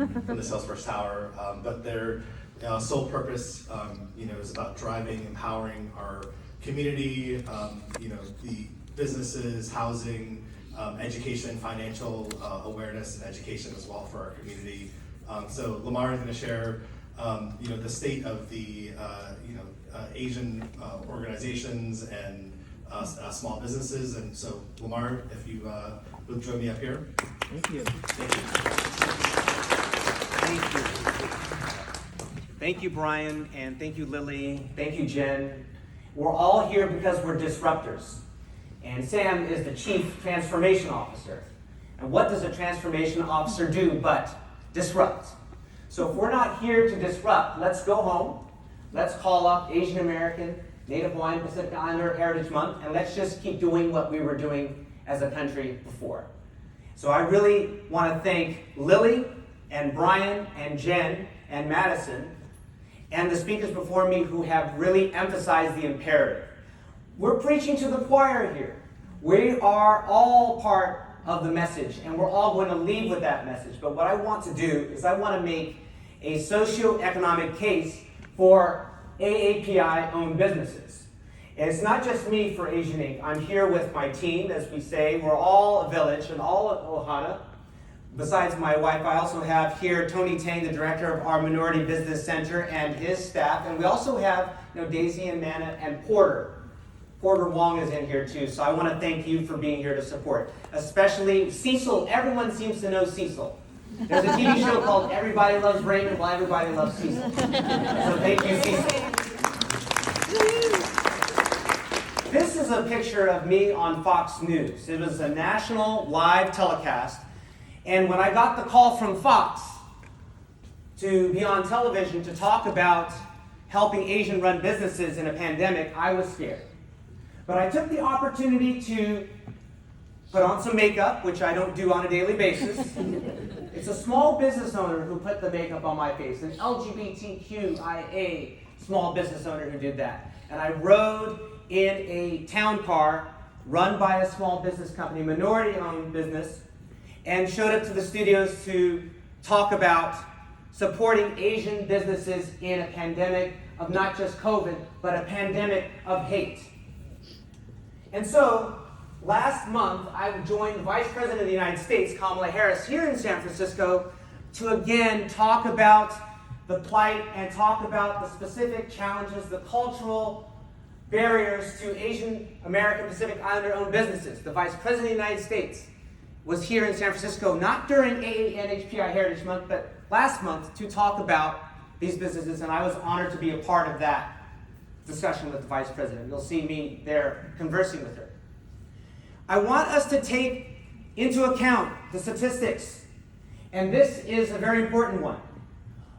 from the Salesforce Tower. But their sole purpose, is about driving, empowering our community, the businesses, housing, education, financial awareness and education as well for our community. So Lamar is going to share, the state of the, Asian organizations and small businesses. And so Lamar, if you would join me up here. Thank you. Thank you. Thank you. Thank you, Brian, and thank you, Lily. Thank you, Jen. We're all here because we're disruptors. And Sam is the Chief Transformation Officer. And what does a transformation officer do but disrupt? So if we're not here to disrupt, let's go home. Let's call up Asian American, Native Hawaiian, Pacific Islander Heritage Month, and let's just keep doing what we were doing as a country before. So I really want to thank Lily and Brian and Jen and Madison and the speakers before me who have really emphasized the imperative. We're preaching to the choir here. We are all part of the message, and we're all going to leave with that message. But what I want to do is I want to make a socioeconomic case for AAPI-owned businesses. And it's not just me for Asian Inc. I'm here with my team, as we say. We're all a village and all at Ohana. Besides my wife, I also have here Tony Tang, the director of our Minority Business Center, and his staff. And we also have Daisy and Mana and Porter. Porter Wong is in here too, so I want to thank you for being here to support. Especially Cecil. Everyone seems to know Cecil. There's a TV show called Everybody Loves Raymond, well, everybody loves Cecil. So thank you, Cecil. This is a picture of me on Fox News. It was a national live telecast. And when I got the call from Fox to be on television to talk about helping Asian run businesses in a pandemic, I was scared. But I took the opportunity to put on some makeup, which I don't do on a daily basis. It's a small business owner who put the makeup on my face, an LGBTQIA small business owner who did that. And I rode in a town car run by a small business company, minority-owned business, and showed up to the studios to talk about supporting Asian businesses in a pandemic of not just COVID, but a pandemic of hate. And so, last month, I joined the Vice President of the United States, Kamala Harris, here in San Francisco to again talk about the plight and talk about the specific challenges, the cultural barriers to Asian American Pacific Islander-owned businesses. The Vice President of the United States was here in San Francisco, not during AANHPI Heritage Month, but last month to talk about these businesses, and I was honored to be a part of that discussion with the Vice President. You'll see me there conversing with her. I want us to take into account the statistics, and this is a very important one.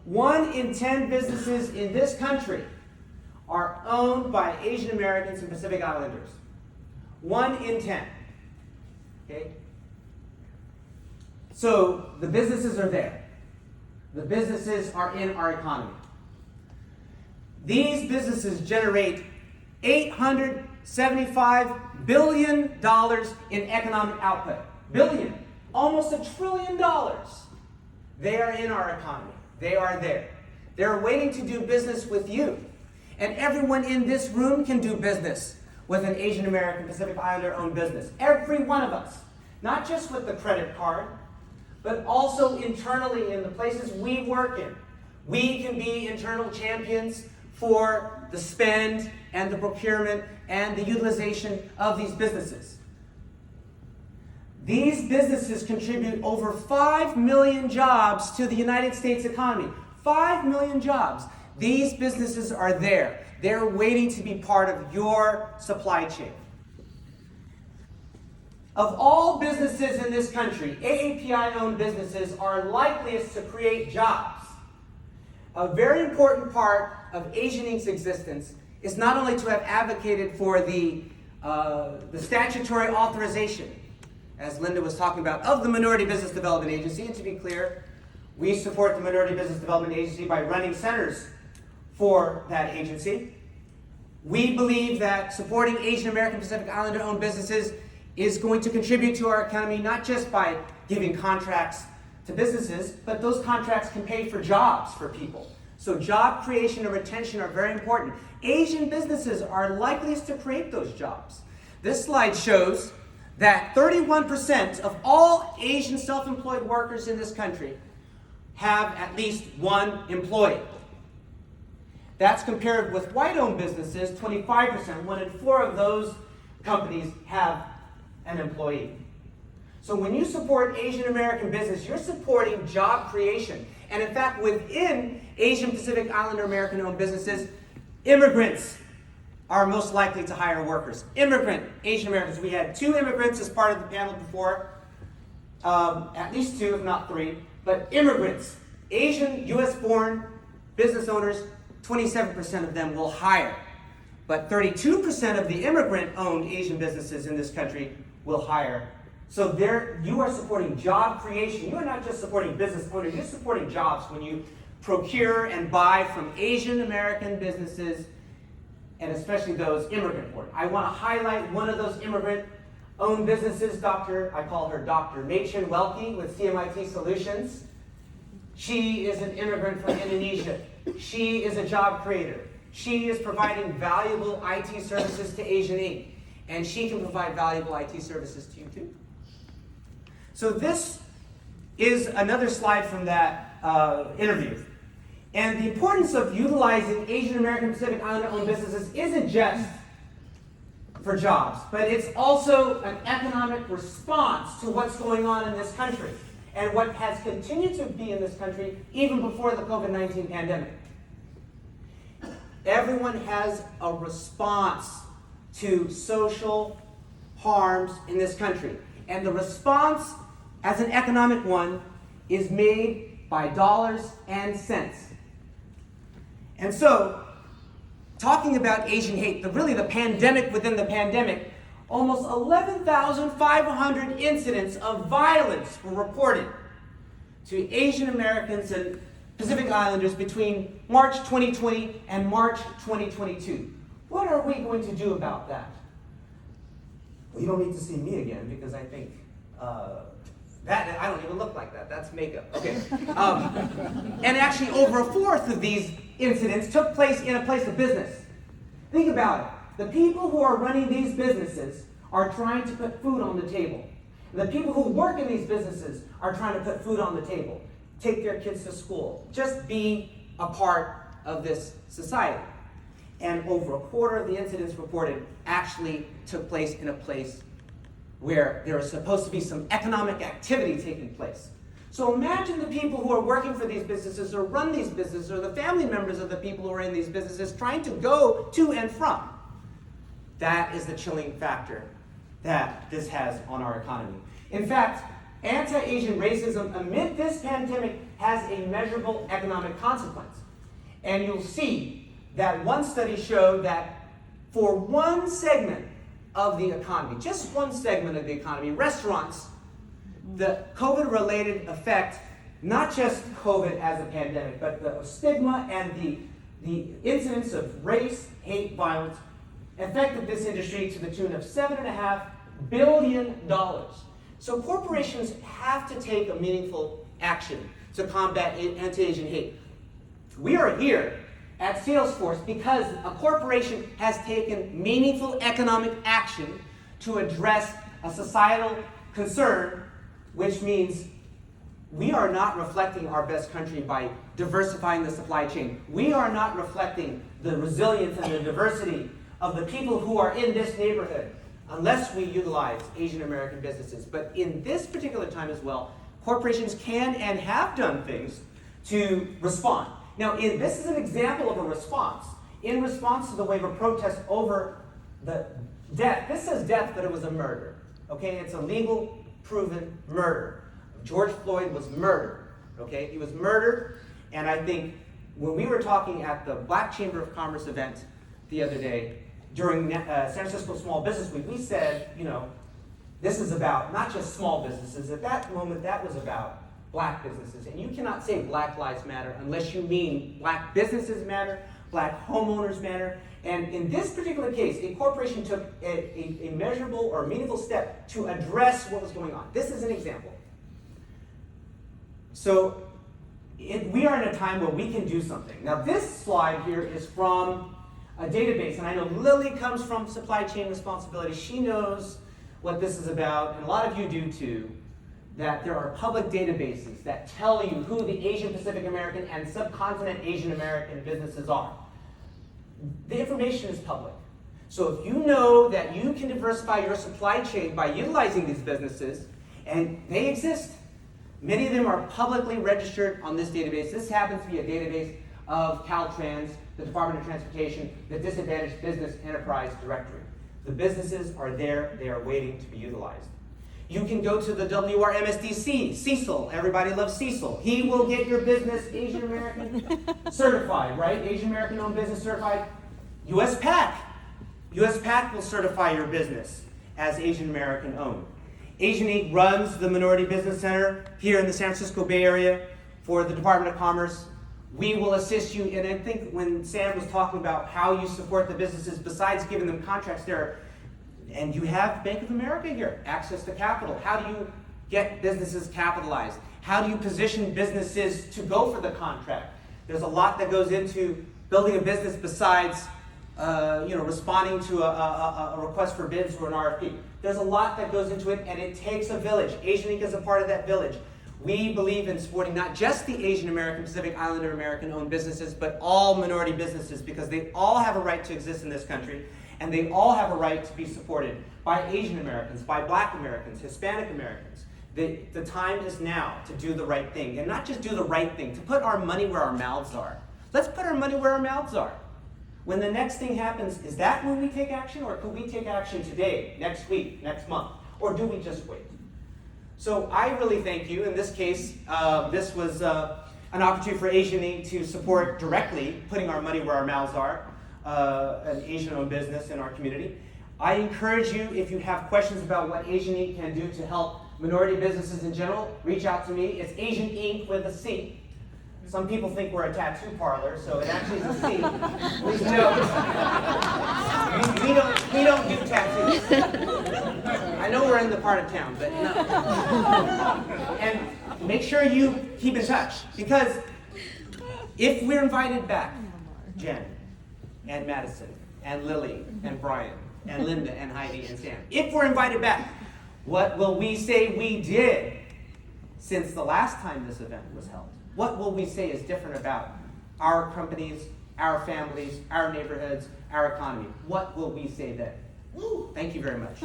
1 in 10 businesses in this country are owned by Asian Americans and Pacific Islanders. 1 in 10. Okay? So the businesses are there. The businesses are in our economy. These businesses generate $875 billion in economic output. Billion. Almost $1 trillion. They are in our economy. They are there. They're waiting to do business with you. And everyone in this room can do business with an Asian American Pacific Islander owned business. Every one of us. Not just with the credit card, but also internally in the places we work in. We can be internal champions for the spend and the procurement and the utilization of these businesses. These businesses contribute over 5 million jobs to the United States economy. 5 million jobs. These businesses are there. They're waiting to be part of your supply chain. Of all businesses in this country, AAPI-owned businesses are likeliest to create jobs. A very important part of Asian Inc.'s existence is not only to have advocated for the statutory authorization, as Linda was talking about, of the Minority Business Development Agency, and to be clear, we support the Minority Business Development Agency by running centers for that agency. We believe that supporting Asian American Pacific Islander-owned businesses is going to contribute to our economy, not just by giving contracts to businesses, but those contracts can pay for jobs for people. So job creation and retention are very important. Asian businesses are likeliest to create those jobs. This slide shows that 31% of all Asian self-employed workers in this country have at least one employee. That's compared with white-owned businesses, 25%. 1 in 4 of those companies have an employee. So when you support Asian American business, you're supporting job creation. And in fact, within Asian Pacific Islander American owned businesses, immigrants are most likely to hire workers. Immigrant Asian Americans. We had 2 immigrants as part of the panel before, at least 2, if not 3. But immigrants, Asian US born business owners, 27% of them will hire. But 32% of the immigrant owned Asian businesses in this country will hire. So there, you are supporting job creation. You are not just supporting business owners, you're supporting jobs when you procure and buy from Asian American businesses, and especially those immigrant-born. I want to highlight one of those immigrant-owned businesses, I call her Dr. Machen Welke with CMIT Solutions. She is an immigrant from Indonesia. She is a job creator. She is providing valuable IT services to Asian Inc. And she can provide valuable IT services to you too. So this is another slide from that interview. And the importance of utilizing Asian American Pacific Islander-owned businesses isn't just for jobs, but it's also an economic response to what's going on in this country and what has continued to be in this country even before the COVID-19 pandemic. Everyone has a response to social harms in this country. And the response, as an economic one, is made by dollars and cents. And so, talking about Asian hate, really the pandemic within the pandemic, almost 11,500 incidents of violence were reported to Asian Americans and Pacific Islanders between March 2020 and March 2022. What are we going to do about that? Well, you don't need to see me again because I think that I don't even look like that. That's makeup. Okay. And actually, over a fourth of these incidents took place in a place of business. Think about it. The people who are running these businesses are trying to put food on the table. The people who work in these businesses are trying to put food on the table, take their kids to school, just be a part of this society. And over a quarter of the incidents reported actually took place in a place where there is supposed to be some economic activity taking place. So imagine the people who are working for these businesses or run these businesses or the family members of the people who are in these businesses trying to go to and from. That is the chilling factor that this has on our economy. In fact, anti-Asian racism amid this pandemic has a measurable economic consequence. And you'll see that one study showed that for one segment of the economy, just one segment of the economy, restaurants, the COVID-related effect, not just COVID as a pandemic, but the stigma and the incidence of race, hate, violence, affected this industry to the tune of $7.5 billion. So corporations have to take a meaningful action to combat anti-Asian hate. We are here at Salesforce because a corporation has taken meaningful economic action to address a societal concern, which means we are not reflecting our best country by diversifying the supply chain. We are not reflecting the resilience and the diversity of the people who are in this neighborhood unless we utilize Asian American businesses. But in this particular time as well, corporations can and have done things to respond. Now, this is an example of a response. In response to the wave of protest over the death, this says death, but it was a murder. Okay, it's a legal proven murder. George Floyd was murdered. Okay, he was murdered, and I think when we were talking at the Black Chamber of Commerce event the other day during San Francisco Small Business Week, we said, this is about not just small businesses. At that moment, that was about Black businesses. And you cannot say Black Lives Matter unless you mean Black businesses matter, Black homeowners matter. And in this particular case, a corporation took a measurable or meaningful step to address what was going on. This is an example. So we are in a time where we can do something. Now this slide here is from a database, and I know Lily comes from supply chain responsibility. She knows what this is about, and a lot of you do too, that there are public databases that tell you who the Asian Pacific American and subcontinent Asian American businesses are. The information is public. So if you know that you can diversify your supply chain by utilizing these businesses, and they exist, many of them are publicly registered on this database. This happens to be a database of Caltrans, the Department of Transportation, the Disadvantaged Business Enterprise Directory. The businesses are there, they are waiting to be utilized. You can go to the WRMSDC, Cecil, everybody loves Cecil. He will get your business Asian American certified, right? Asian American owned business certified. US PAC will certify your business as Asian American owned. Asian Inc. runs the Minority Business Center here in the San Francisco Bay Area for the Department of Commerce. We will assist you, and I think when Sam was talking about how you support the businesses, besides giving them contracts there, and you have Bank of America here, access to capital. How do you get businesses capitalized? How do you position businesses to go for the contract? There's a lot that goes into building a business besides responding to a request for bids or an RFP. There's a lot that goes into it, and it takes a village. Asian Inc. is a part of that village. We believe in supporting not just the Asian American, Pacific Islander American owned businesses, but all minority businesses, because they all have a right to exist in this country, and they all have a right to be supported by Asian Americans, by Black Americans, Hispanic Americans. The time is now to do the right thing, and not just do the right thing, to put our money where our mouths are. Let's put our money where our mouths are. When the next thing happens, is that when we take action, or could we take action today, next week, next month? Or do we just wait? So I really thank you. In this case, this was an opportunity for Asian Inc. to support directly, putting our money where our mouths are, an Asian-owned business in our community. I encourage you, if you have questions about what Asian Inc. can do to help minority businesses in general, reach out to me. It's Asian Inc. with a C. Some people think we're a tattoo parlor, so it actually is a C. Please note, we don't do tattoos. I know we're in the part of town, but no. And make sure you keep in touch, because if we're invited back, Jen and Madison and Lily and Brian and Linda and Heidi and Sam, if we're invited back, what will we say we did since the last time this event was held? What will we say is different about our companies, our families, our neighborhoods, our economy? What will we say then? Thank you very much.